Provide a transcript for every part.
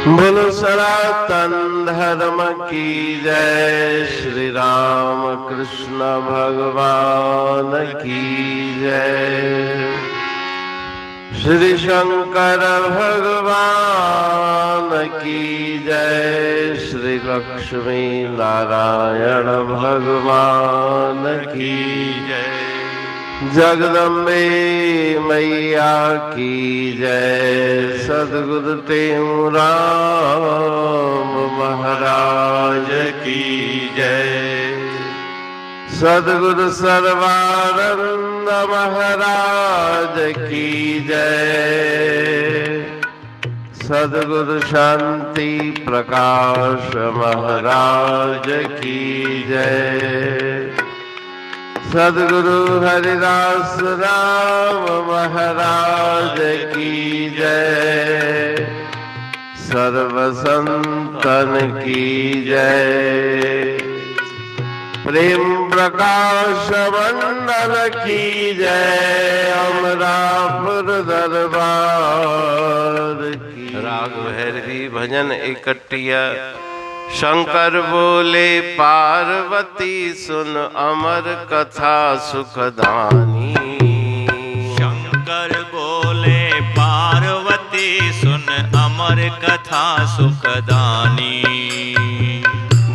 बोलो सनातन धर्म की जय। श्री राम कृष्ण भगवान की जय। श्री शंकर भगवान की जय। श्री लक्ष्मी नारायण भगवान की जय। जगदम्बे मैया की जय। सद्गुरु टेऊराम महाराज की जय। सद्गुरु सर्वानंद महाराज की जय। सद्गुरु शांति प्रकाश महाराज की जय। सद्गुरु हरिदास राम महाराज की जय। सर्व संतन की जय। प्रेम प्रकाश मंडल की जय। अमरापुर दरबार की। राग भैरवी भजन इकट्ठिया। शंकर बोले पार्वती सुन अमर कथा सुखदानी। शंकर बोले पार्वती सुन अमर कथा सुखदानी।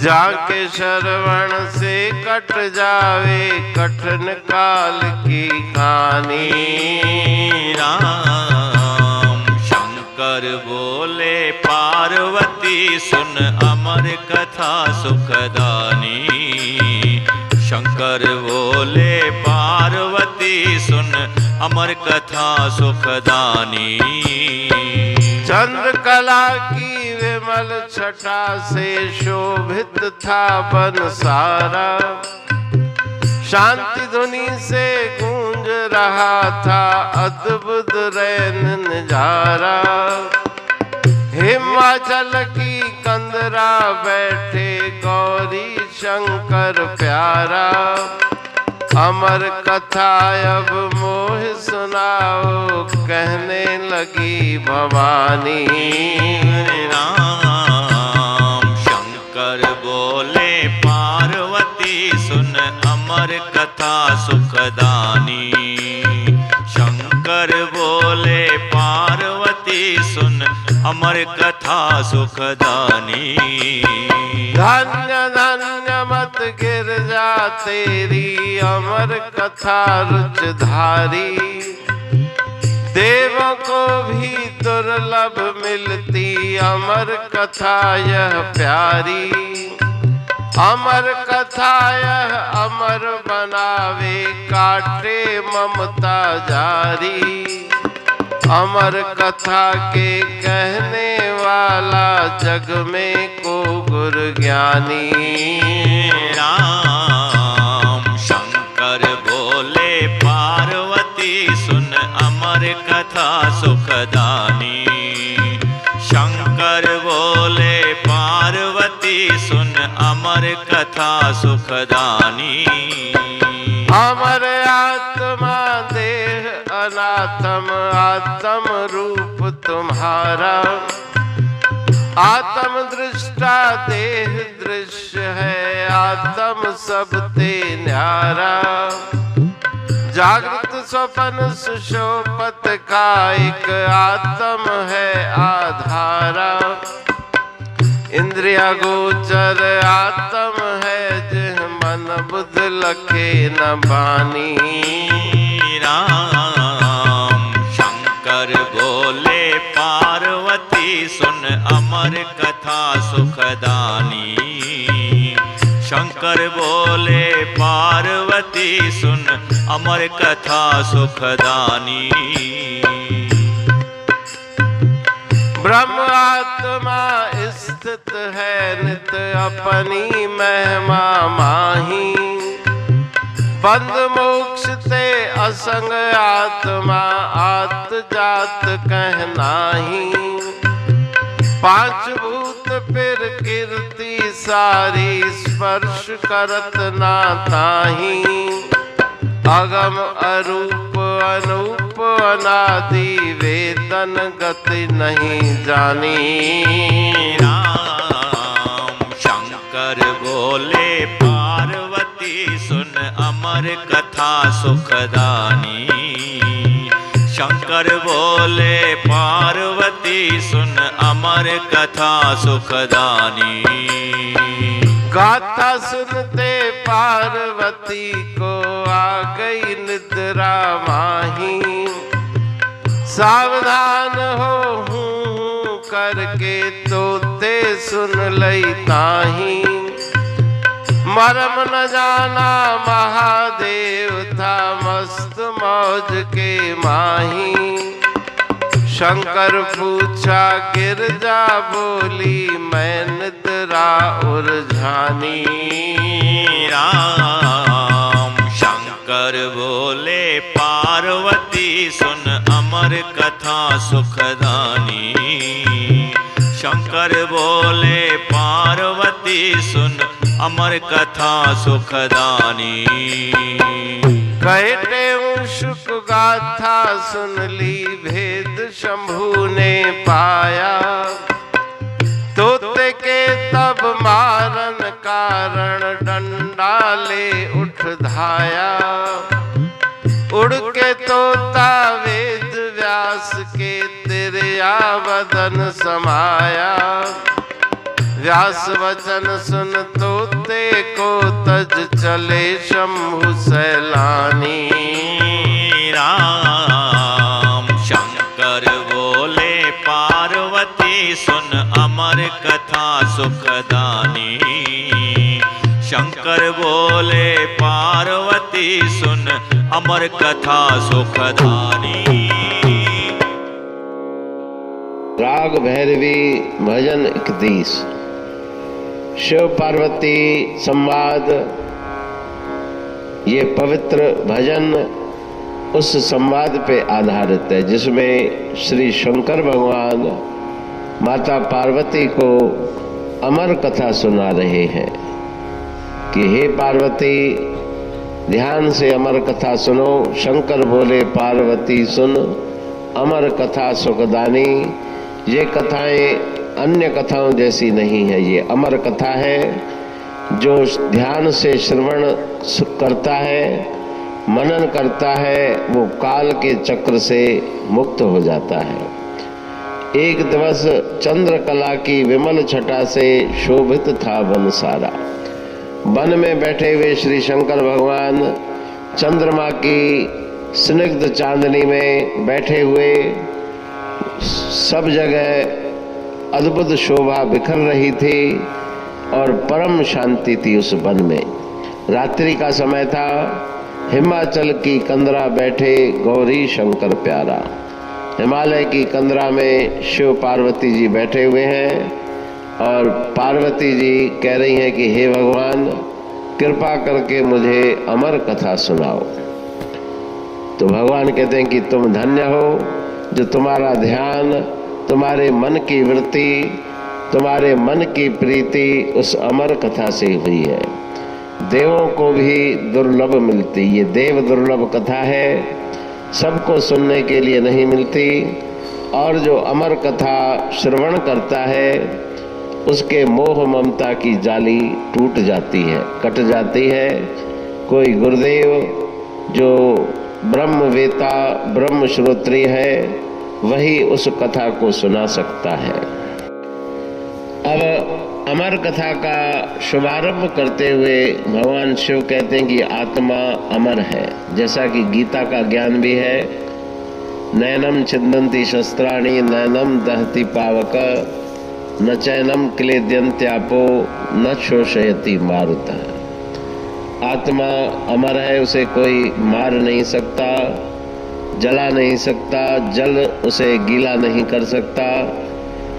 जाके श्रवण से कट जावे कठिन काल की कहानी। राम शंकर बोले पार्वती सुन अमर कथा सुखदानी। शंकर बोले पार्वती सुन अमर कथा सुखदानी। चंद्रकला की विमल छटा से शोभित था बन सारा। शांति धुनी से गूंज रहा था अद्भुत रैन नजारा। हिमाचल की कंदरा बैठे गौरी शंकर प्यारा। अमर कथा अब मोह सुनाओ कहने लगी भवानी। राम शंकर बोले पार्वती सुन अमर कथा सुखदानी। शंकर बोले पार्वती सुन अमर कथा सुखदानी। धन्य धन्य मत गिर जा तेरी अमर कथा रुचधारी। देवों को भी दुर्लभ मिलती अमर कथा यह प्यारी। अमर कथा यह अमर बनावे काटे ममता जारी। अमर कथा के कहने वाला जग में को गुरु ज्ञानी। राम शंकर बोले पार्वती सुन अमर कथा सुखदानी। शंकर बोले पार्वती सुन अमर कथा सुखदानी। अमर आत्मा देह अनात्म आत्म रूप तुम्हारा। आत्म दृष्टा देह दृश्य है आत्म सब ते न्यारा। जागृत स्वप्न सुषोपत कायिक आत्म है आधारा। इंद्रिया गोचर आत्म है जिह मन बुध लखे न बानी। राम शंकर बोले पार्वती सुन अमर कथा सुखदानी। शंकर बोले पार्वती सुन अमर कथा सुखदानी। ब्रह्म आत्मा स्थित है नित अपनी महिमा माही। बंद मोक्ष ते असंग आत्मा आत जात कहनाही। पांच भूत फिर कीर्ति सारी स्पर्श करत ना ताही। अगम अरूप अनूप अनादि वेदन गति नहीं जानी। राम शंकर बोले पार्वती सुन अमर कथा सुखदानी। शंकर बोले पार्वती सुन अमर कथा सुखदानी। गाथा सुनते पार्वती को आ गई निद्रा माही। सावधान हो हूँ करके तोते सुन लई ताही। मरम न जाना महादेव था मस्त मौज के माही। शंकर पूछा गिरजा बोली मैं निद्रा उलझानी। राम शंकर बोले पार्वती सुन अमर कथा सुखदानी। शंकर बोले पार्वती सुन अमर कथा सुखदानी। कहते शुक गाथा सुन ली भेद शंभू ने पाया। तोते के तब मारन कारण डंडा ले उठ धाया। उड़ के तोता वेद व्यास के तिरया बदन समाया। व्यास वचन सुन तोते को तज चले शंभु सैलानी। राम शंकर बोले पार्वती सुन अमर कथा सुखदानी। शंकर बोले पार्वती सुन अमर कथा सुखदानी। राग भैरवी भजन 31। शिव पार्वती संवाद। ये पवित्र भजन उस संवाद पे आधारित है जिसमें श्री शंकर भगवान माता पार्वती को अमर कथा सुना रहे हैं कि हे पार्वती ध्यान से अमर कथा सुनो। शंकर बोले पार्वती सुन अमर कथा सुखदानी। ये कथाएं अन्य कथाओं जैसी नहीं है, ये अमर कथा है। जो ध्यान से श्रवण करता है, मनन करता है, वो काल के चक्र से मुक्त हो जाता है। एक दिवस चंद्रकला की विमल छटा से शोभित था वन सारा। वन में बैठे हुए श्री शंकर भगवान चंद्रमा की स्निग्ध चांदनी में बैठे हुए, सब जगह अद्भुत शोभा बिखर रही थी और परम शांति थी उस वन में। रात्रि का समय था। हिमाचल की कंदरा बैठे गौरी शंकर प्यारा। हिमालय की कंदरा में शिव पार्वती जी बैठे हुए हैं और पार्वती जी कह रही हैं कि हे भगवान कृपा करके मुझे अमर कथा सुनाओ। तो भगवान कहते हैं कि तुम धन्य हो जो तुम्हारा ध्यान, तुम्हारे मन की वृत्ति, तुम्हारे मन की प्रीति उस अमर कथा से हुई है। देवों को भी दुर्लभ मिलती, ये देव दुर्लभ कथा है, सबको सुनने के लिए नहीं मिलती। और जो अमर कथा श्रवण करता है उसके मोह ममता की जाली टूट जाती है, कट जाती है। कोई गुरुदेव जो ब्रह्मवेता ब्रह्म श्रोत्री है वही उस कथा को सुना सकता है। अब अमर कथा का शुभारंभ करते हुए भगवान शिव कहते हैं कि आत्मा अमर है, जैसा कि गीता का ज्ञान भी है। नैनम छिन्दन्ति शस्त्राणि नैनम दहति पावक न चैनम क्लेद्यन्त्यापो न शोषयति मारुतः। आत्मा अमर है, उसे कोई मार नहीं सकता, जला नहीं सकता, जल उसे गीला नहीं कर सकता,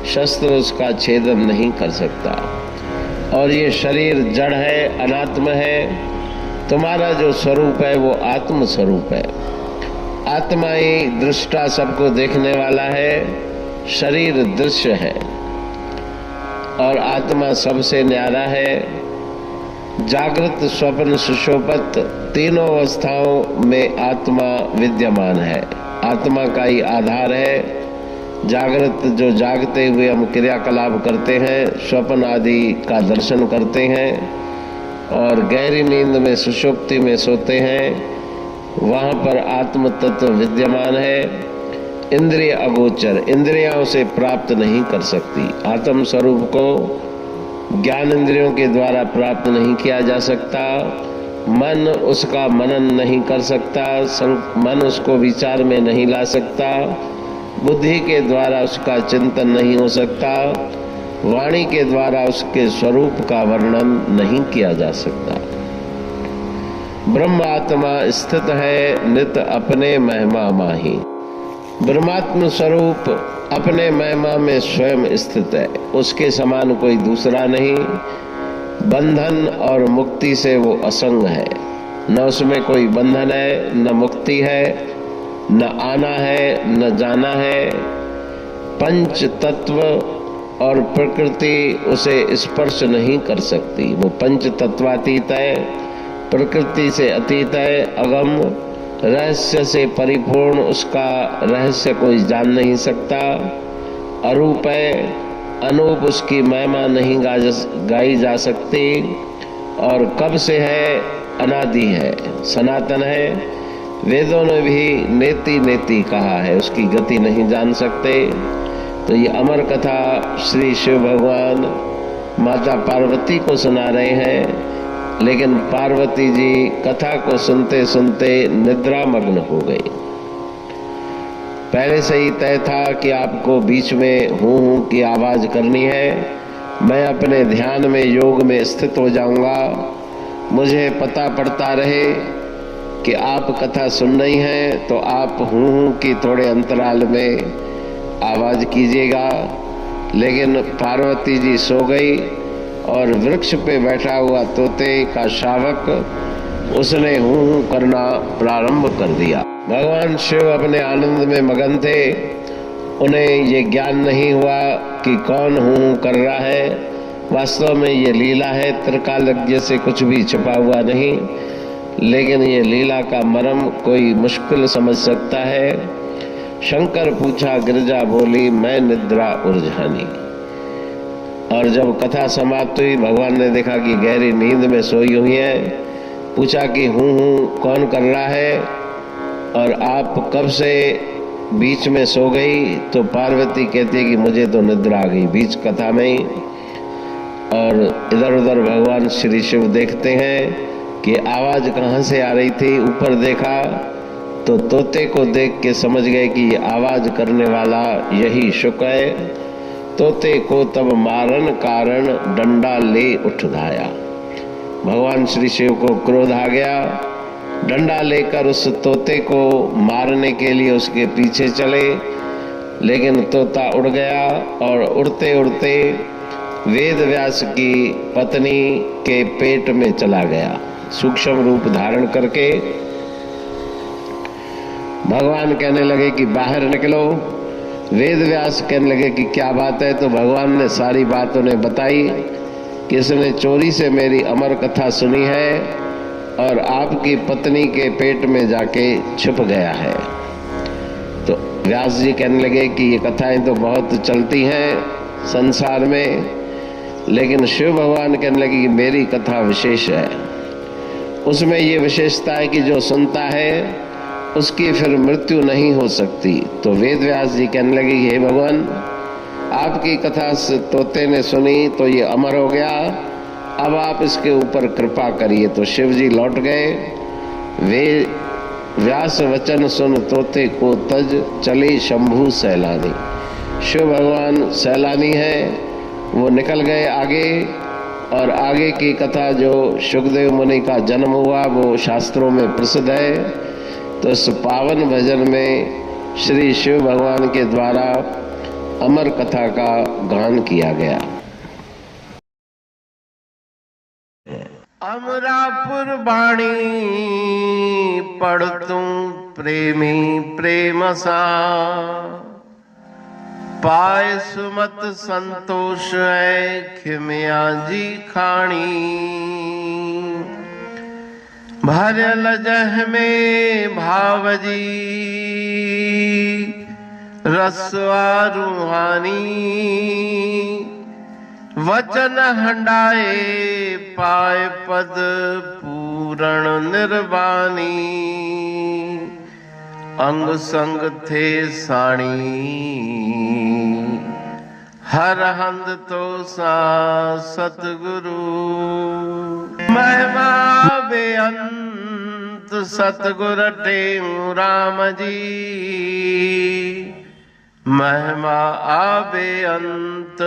शस्त्र उसका छेदन नहीं कर सकता। और ये शरीर जड़ है, अनात्म है। तुम्हारा जो स्वरूप है वो आत्म स्वरूप है। आत्मा ही दृष्टा, सबको देखने वाला है, शरीर दृश्य है और आत्मा सबसे न्यारा है। जागृत, स्वप्न, सुषुप्त तीनों अवस्थाओं में आत्मा विद्यमान है। आत्मा का ही आधार है। जागृत जो जागते हुए हम क्रियाकलाप करते हैं, स्वप्न आदि का दर्शन करते हैं, और गहरी नींद में सुषुप्ति में सोते हैं, वहाँ पर आत्म तत्व विद्यमान है। इंद्रिय अगोचर, इंद्रियों से प्राप्त नहीं कर सकती। आत्म स्वरूप को ज्ञान इंद्रियों के द्वारा प्राप्त नहीं किया जा सकता। मन उसका मनन नहीं कर सकता, मन उसको विचार में नहीं ला सकता, बुद्धि के द्वारा उसका चिंतन नहीं हो सकता, वाणी के द्वारा उसके स्वरूप का वर्णन नहीं किया जा सकता। ब्रह्म आत्मा स्थित है नित अपने महिमा माही। ब्रह्मात्म स्वरूप अपने महिमा में स्वयं स्थित है, उसके समान कोई दूसरा नहीं। बंधन और मुक्ति से वो असंग है, न उसमें कोई बंधन है, न मुक्ति है, न आना है, न जाना है। पंच तत्व और प्रकृति उसे स्पर्श नहीं कर सकती। वो पंच तत्वातीत है, प्रकृति से अतीत है, अगम रहस्य से परिपूर्ण, उसका रहस्य कोई जान नहीं सकता। अरूप है, अनूप, उसकी महिमा नहीं गाई जा सकती। और कब से है, अनादि है, सनातन है। वेदों ने भी नेति नेति कहा है, उसकी गति नहीं जान सकते। तो ये अमर कथा श्री शिव भगवान माता पार्वती को सुना रहे हैं, लेकिन पार्वती जी कथा को सुनते सुनते निद्रा मग्न हो गई। पहले से ही तय था कि आपको बीच में हूँ हूँ की आवाज करनी है। मैं अपने ध्यान में, योग में स्थित हो जाऊंगा। मुझे पता पड़ता रहे कि आप कथा सुन रही हैं, तो आप हूँ हूँ की थोड़े अंतराल में आवाज कीजिएगा। लेकिन पार्वती जी सो गई और वृक्ष पे बैठा हुआ तोते का शावक उसने हूँ हूँ करना प्रारंभ कर दिया। भगवान शिव अपने आनंद में मगन थे। उन्हें ये ज्ञान नहीं हुआ कि कौन हूँ हूँ कर रहा है। वास्तव में ये लीला है, त्रिकालज्ञ से कुछ भी छुपा हुआ नहीं। लेकिन ये लीला का मर्म कोई मुश्किल समझ सकता है। शंकर पूछा, गिरजा बोली, मैं निद्रा उलझानी। और जब कथा समाप्त हुई, भगवान ने देखा कि गहरी नींद में सोई हुई है। पूछा कि हूँ हूँ कौन कर रहा है और आप कब से बीच में सो गई? तो पार्वती कहती है कि मुझे तो निद्रा आ गई बीच कथा में ही। और इधर उधर भगवान श्री शिव देखते हैं कि आवाज कहाँ से आ रही थी। ऊपर देखा तो तोते को देख के समझ गए कि ये आवाज करने वाला यही शुक है। तोते को तब मारन कारण डंडा ले उठ धाया। भगवान श्री शिव को क्रोध आ गया। डंडा लेकर उस तोते को मारने के लिए उसके पीछे चले, लेकिन तोता उड़ गया और उड़ते उड़ते वेद व्यास की पत्नी के पेट में चला गया। सूक्ष्म रूप धारण करके भगवान कहने लगे कि बाहर निकलो। वेद व्यास कहने लगे कि क्या बात है? तो भगवान ने सारी बात उन्हें बताई कि इसने चोरी से मेरी अमर कथा सुनी है और आपकी पत्नी के पेट में जाके छुप गया है। तो व्यास जी कहने लगे कि ये कथाएं तो बहुत चलती हैं संसार में, लेकिन शिव भगवान कहने लगे कि मेरी कथा विशेष है। उसमें ये विशेषता है कि जो सुनता है उसकी फिर मृत्यु नहीं हो सकती। तो वेद व्यास जी कहने लगे, हे भगवान, आपकी कथा तोते ने सुनी तो ये अमर हो गया, अब आप इसके ऊपर कृपा करिए। तो शिव जी लौट गए। वे व्यास वचन सुन तोते को तज चले शंभु सैलानी। शिव भगवान सैलानी हैं, वो निकल गए आगे। और आगे की कथा जो शुकदेव मुनि का जन्म हुआ वो शास्त्रों में प्रसिद्ध है। तो इस पावन भजन में श्री शिव भगवान के द्वारा अमर कथा का गान किया गया। अमरापुर बाणी पढ़तूं प्रेमी प्रेम सा, पाए सुमत संतोष है खिमिया जी खाणी। भरल जह में भावजी रसवा रूहानी, वचन हंडाए पाए पद पूरण निर्वाणी, अंग संग थे साणी हर हंद तो सा सतगुरु, महिमा बेअंत सतगुर टेऊ राम जी, महिमा आबे अंत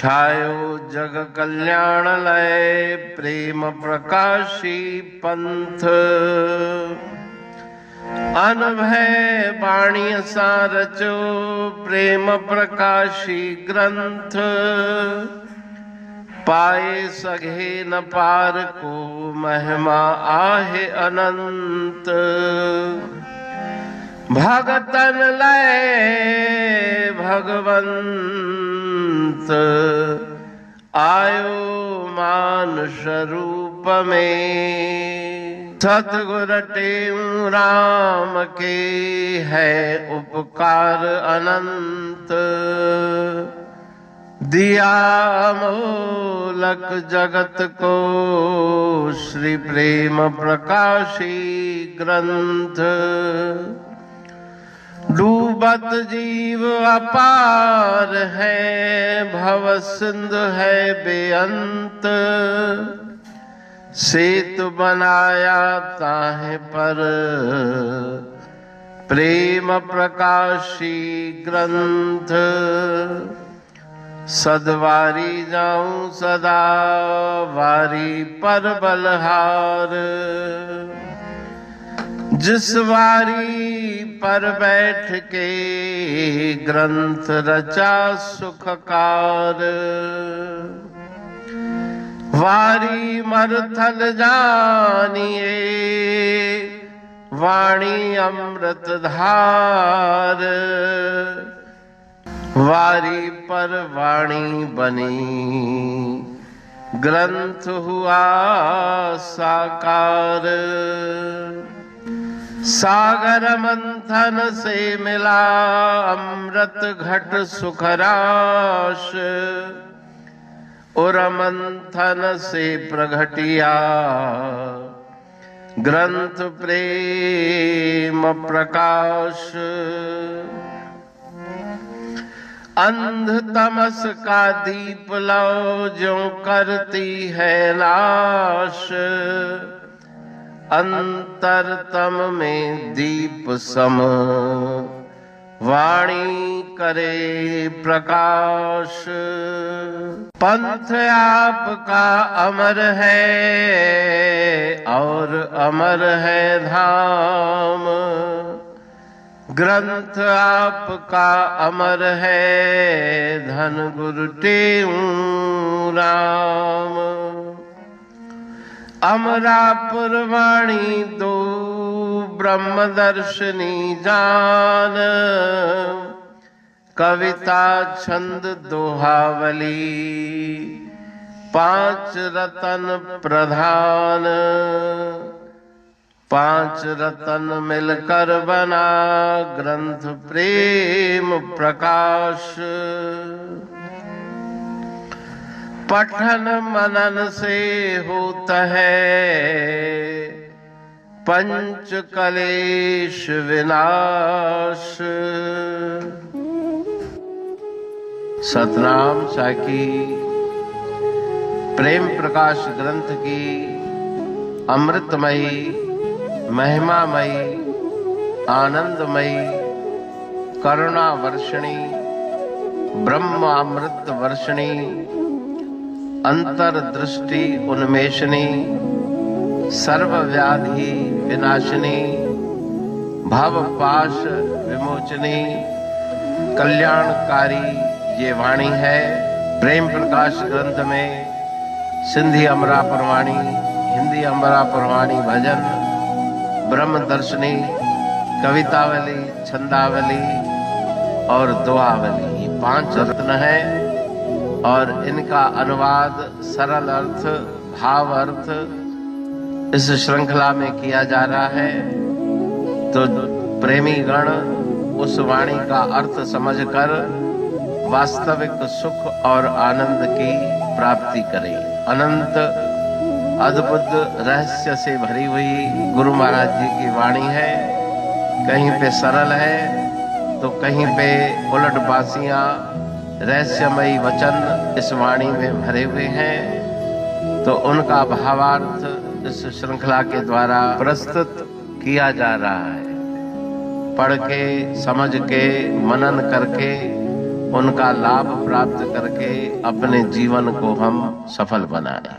ठायो जग कल्याण लय, प्रेम प्रकाशी पंथ अनभय बाणी सारचो, प्रेम प्रकाशी ग्रंथ पाए सघे न पार को, महिमा आहे अनंत, भगतन लय भगवंत आयो मानुष रूप में, सतगुर टेऊ राम के है उपकार अनंत, दिया मोलक जगत को श्री प्रेम प्रकाशी ग्रंथ, डूबत जीव अपार है, भव सिंधु है बेअंत, सेतु बनाया ताहे पर प्रेम प्रकाशी ग्रंथ, सदवारी जाऊं सदा वारी पर बलहार, जिस वारी पर बैठ के ग्रंथ रचा सुखकार, वारी मरथल जानिए वाणी अमृत धार, वारी पर वाणी बनी ग्रंथ हुआ साकार, सागर मंथन से मिला अमृत घट सुखराश, और मंथन से प्रगटिया ग्रंथ प्रेम प्रकाश, अंध तमस का दीप लो जो करती है नाश, अंतरतम में दीप सम वाणी करे प्रकाश, पंथ आपका अमर है और अमर है धाम, ग्रंथ आपका अमर है धन गुरु टेऊ राम, अमरापुर वाणी दो ब्रह्मदर्शनी जान, कविता छंद दोहावली पांच रतन प्रधान, पांच रतन मिलकर बना ग्रंथ प्रेम प्रकाश, पठन मनन से होता है पंच कलेश विनाश, सतनाम साकी प्रेम प्रकाश ग्रंथ की अमृतमयी महिमामयी आनंदमयी करुणा वर्षिणी ब्रह्म अमृत वर्षिणी अंतर्दृष्टि उन्मेषणी सर्व व्याधि विनाशिनी भव पाश विमोचनी कल्याणकारी ये वाणी है। प्रेम प्रकाश ग्रंथ में सिंधी अमरा परवाणी, हिंदी अमरा परवाणी भजन, ब्रह्म दर्शनी, कवितावली, छंदावली और दुआवली, ये 5 रत्न है और इनका अनुवाद, सरल अर्थ, भाव अर्थ इस श्रृंखला में किया जा रहा है, तो प्रेमी गण उस वाणी का अर्थ समझकर वास्तविक सुख और आनंद की प्राप्ति करें। अनंत अद्भुत रहस्य से भरी हुई गुरु महाराज जी की वाणी है। कहीं पे सरल है तो कहीं पे उलट बासियां रहस्यमयी वचन इस वाणी में भरे हुए हैं, तो उनका भावार्थ इस श्रृंखला के द्वारा प्रस्तुत किया जा रहा है। पढ़ के, समझ के, मनन करके, उनका लाभ प्राप्त करके अपने जीवन को हम सफल बनाएं।